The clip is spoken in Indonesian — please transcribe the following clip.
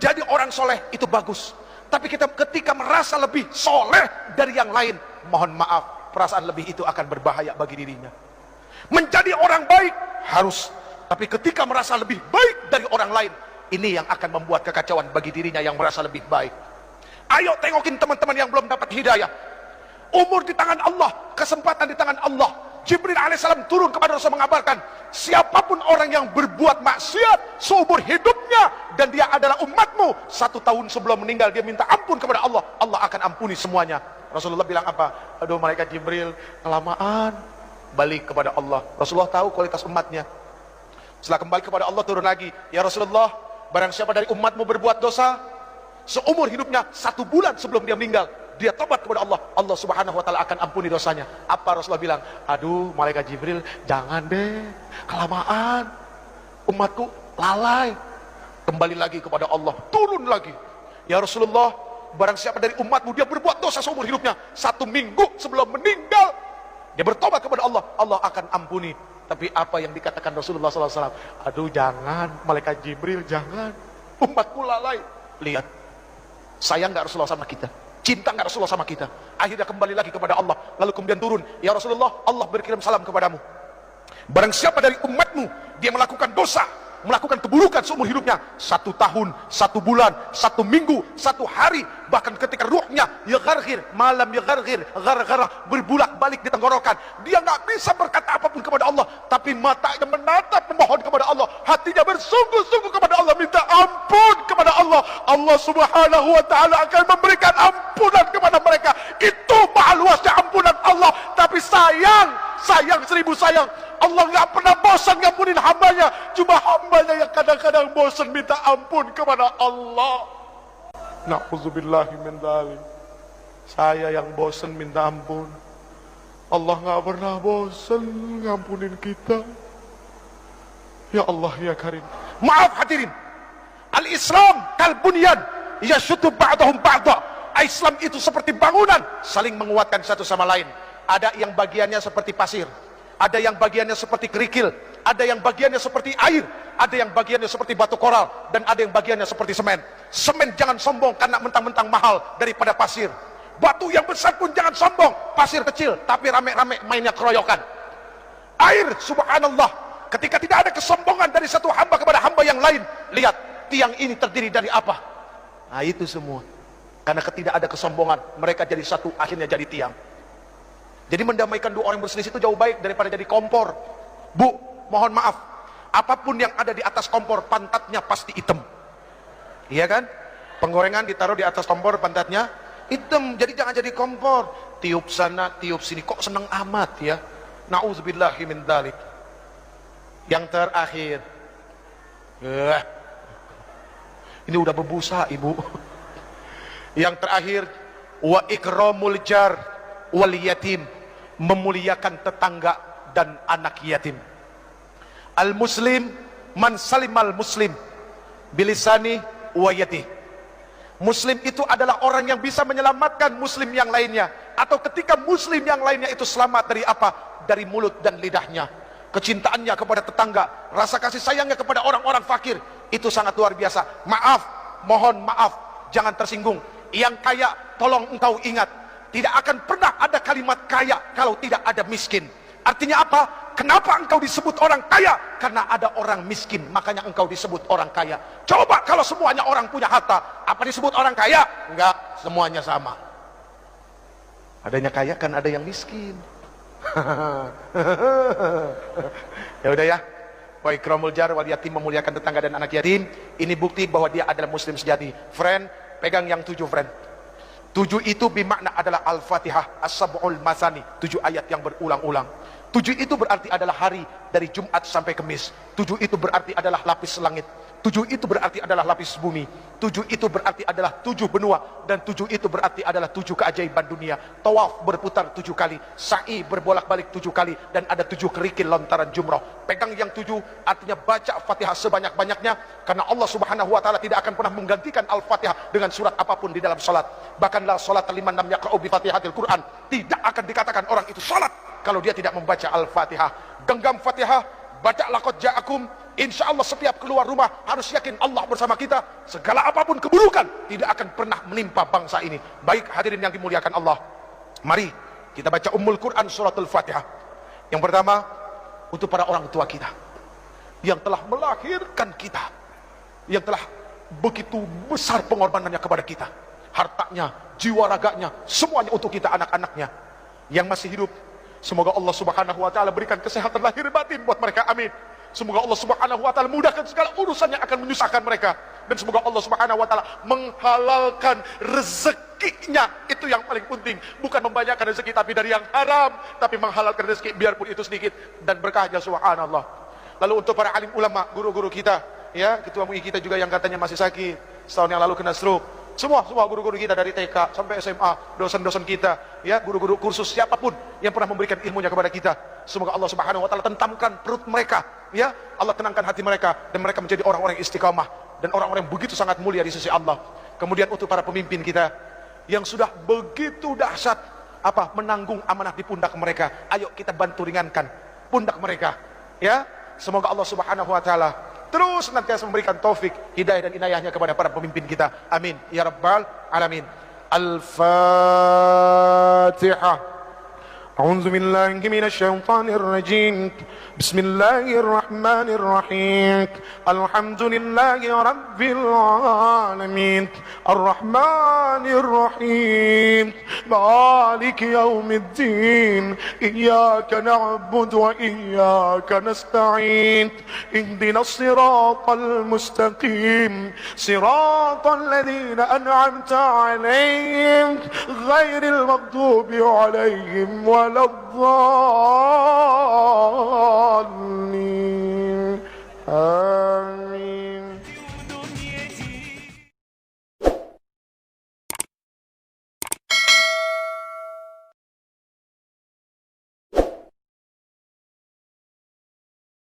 Menjadi orang soleh itu bagus, tapi kita ketika merasa lebih soleh dari yang lain, mohon maaf, perasaan lebih itu akan berbahaya bagi dirinya. Menjadi orang baik harus, tapi ketika merasa lebih baik dari orang lain, ini yang akan membuat kekacauan bagi dirinya yang merasa lebih baik. Ayo tengokin teman-teman yang belum dapat hidayah. Umur di tangan Allah, kesempatan di tangan Allah. Jibril alaihissalam turun kepada Rasul mengabarkan, siapapun orang yang berbuat maksiat seumur hidupnya dan dia adalah umatmu, 1 tahun sebelum meninggal dia minta ampun kepada Allah, Allah akan ampuni semuanya. Rasulullah bilang apa? Aduh malaikat Jibril, kelamaan. Balik kepada Allah. Rasulullah tahu kualitas umatnya. Setelah kembali kepada Allah turun lagi, ya Rasulullah, barang siapa dari umatmu berbuat dosa seumur hidupnya, 1 bulan sebelum dia meninggal, dia tobat kepada Allah, Allah subhanahu wa ta'ala akan ampuni dosanya. Apa Rasulullah bilang? Aduh malaikat Jibril, jangan deh, kelamaan, umatku lalai. Kembali lagi kepada Allah, turun lagi, ya Rasulullah, barang siapa dari umatmu dia berbuat dosa seumur hidupnya, 1 minggu sebelum meninggal dia bertobat kepada Allah, Allah akan ampuni. Tapi apa yang dikatakan Rasulullah SAW? Aduh jangan malaikat Jibril, jangan, umatku lalai. Lihat, sayang gak Rasulullah sama kita? Cinta gak Rasulullah sama kita? Akhirnya kembali lagi kepada Allah, lalu kemudian turun, ya Rasulullah, Allah berkirim salam kepadamu. Barang siapa dari umatmu dia melakukan dosa, melakukan keburukan seumur hidupnya, 1 tahun, 1 bulan, 1 minggu, 1 hari, bahkan ketika ruhnya ya gargir, malam ya gargir, gargara, berbulak balik di tenggorokan, dia nggak bisa berkata apapun kepada Allah, tapi matanya menatap memohon kepada Allah, hatinya bersungguh-sungguh kepada Allah, minta ampun kepada Allah, Allah subhanahu wa ta'ala akan memberikan ampunan kepada mereka. Itu maha luasnya ampunan Allah. Tapi sayang 1000 sayang, Allah nggak pernah bosan ngampunin hambanya. Cuma hambanya yang kadang-kadang bosan minta ampun kepada Allah. Na'udzubillahi min dzalik. Saya yang bosan minta ampun, Allah nggak pernah bosan ngampunin kita. Ya Allah ya Karim. Maaf hadirin, al-Islam kal bunyan yashuddu ba'dahum ba'da. Islam itu seperti bangunan, saling menguatkan satu sama lain. Ada yang bagiannya seperti pasir, ada yang bagiannya seperti kerikil, ada yang bagiannya seperti air, ada yang bagiannya seperti batu koral, dan ada yang bagiannya seperti semen. Semen jangan sombong karena mentang-mentang mahal daripada pasir. Batu yang besar pun jangan sombong, pasir kecil tapi rame-rame mainnya keroyokan. Air, subhanallah, ketika tidak ada kesombongan dari satu hamba kepada hamba yang lain. Lihat, tiang ini terdiri dari apa? Nah itu semua karena tidak ada kesombongan, mereka jadi satu, akhirnya jadi tiang. Jadi mendamaikan 2 orang berselisih itu jauh baik daripada jadi kompor. Bu, mohon maaf, apapun yang ada di atas kompor, pantatnya pasti hitam. Iya kan? Penggorengan ditaruh di atas kompor, pantatnya hitam. Jadi jangan jadi kompor, tiup sana, tiup sini, kok seneng amat ya. Na'udzubillahi min dzalik. Yang terakhir, ini udah berbusa ibu. Yang terakhir, wa ikramul jar wal yatim, memuliakan tetangga dan anak yatim. Al muslim man salimal muslim bilisani wa yati. Muslim itu adalah orang yang bisa menyelamatkan muslim yang lainnya, atau ketika muslim yang lainnya itu selamat dari apa? Dari mulut dan lidahnya. Kecintaannya kepada tetangga, rasa kasih sayangnya kepada orang-orang fakir, itu sangat luar biasa. Maaf, mohon maaf, jangan tersinggung. Yang kaya, tolong engkau ingat, tidak akan pernah ada kalimat kaya kalau tidak ada miskin. Artinya apa? Kenapa engkau disebut orang kaya? Karena ada orang miskin, makanya engkau disebut orang kaya. Coba kalau semuanya orang punya harta, apa disebut orang kaya? Enggak, semuanya sama. Adanya kaya kan ada yang miskin. Ya udah ya. Wa ikramul jar wal yatim, memuliakan tetangga dan anak yatim. Ini bukti bahwa dia adalah muslim sejati. Friend, pegang yang 7 friend. 7 itu bermakna adalah Al-Fatihah, As-Sab'ul Masani, 7 ayat yang berulang-ulang. 7 itu berarti adalah hari dari Jumat sampai Kamis. 7 itu berarti adalah lapis langit. 7 itu berarti adalah lapis bumi. 7 itu berarti adalah 7 benua. Dan 7 itu berarti adalah 7 keajaiban dunia. Tawaf berputar 7 kali, sa'i berbolak-balik 7 kali, dan ada 7 kerikil lontaran jumrah. Pegang yang 7, artinya baca Fatihah sebanyak-banyaknya, karena Allah subhanahu wa ta'ala tidak akan pernah menggantikan Al-Fatihah dengan surat apapun di dalam salat. Bahkan la salat liman lam yaqra'u bi Fatihatil Quran, tidak akan dikatakan orang itu salat kalau dia tidak membaca Al-Fatihah. Genggam Fatihah, baca laqad ja'akum Insya Allah setiap keluar rumah harus yakin Allah bersama kita. Segala apapun keburukan tidak akan pernah menimpa bangsa ini. Baik hadirin yang dimuliakan Allah, mari kita baca Ummul Quran suratul Fatihah. Yang pertama untuk para orang tua kita yang telah melahirkan kita, yang telah begitu besar pengorbanannya kepada kita, hartanya, jiwa raganya, semuanya untuk kita anak-anaknya yang masih hidup. Semoga Allah Subhanahu wa taala berikan kesehatan lahir batin buat mereka, amin. Semoga Allah Subhanahu wa taala mudahkan segala urusan yang akan menyusahkan mereka, dan semoga Allah Subhanahu wa taala menghalalkan rezekinya. Itu yang paling penting, bukan membanyakkan rezeki tapi dari yang haram, tapi menghalalkan rezeki biarpun itu sedikit dan berkahnya, subhanallah. Lalu untuk para alim ulama, guru-guru kita, ya, ketua MUI kita juga yang katanya masih sakit, setahun yang lalu kena stroke. Semua guru-guru kita dari TK sampai SMA, dosen-dosen kita, ya, guru-guru kursus, siapapun yang pernah memberikan ilmunya kepada kita, semoga Allah Subhanahu wa taala tentamkan perut mereka, ya, Allah tenangkan hati mereka, dan mereka menjadi orang-orang yang istiqamah dan orang-orang yang begitu sangat mulia di sisi Allah. Kemudian untuk para pemimpin kita yang sudah begitu dahsyat menanggung amanah di pundak mereka, ayo kita bantu ringankan pundak mereka, ya. Semoga Allah Subhanahu wa taala terus senantiasa memberikan taufik, hidayah dan inayahnya kepada para pemimpin kita, amin ya rabbal alamin. Al-Fatihah. أعوذ بالله من الشيطان الرجيم بسم الله الرحمن الرحيم الحمد لله رب العالمين الرحمن الرحيم مالك يوم الدين إياك نعبد وإياك نستعين اهدنا الصراط المستقيم صراط الذين أنعمت عليهم غير المغضوب عليهم ولا الضالين.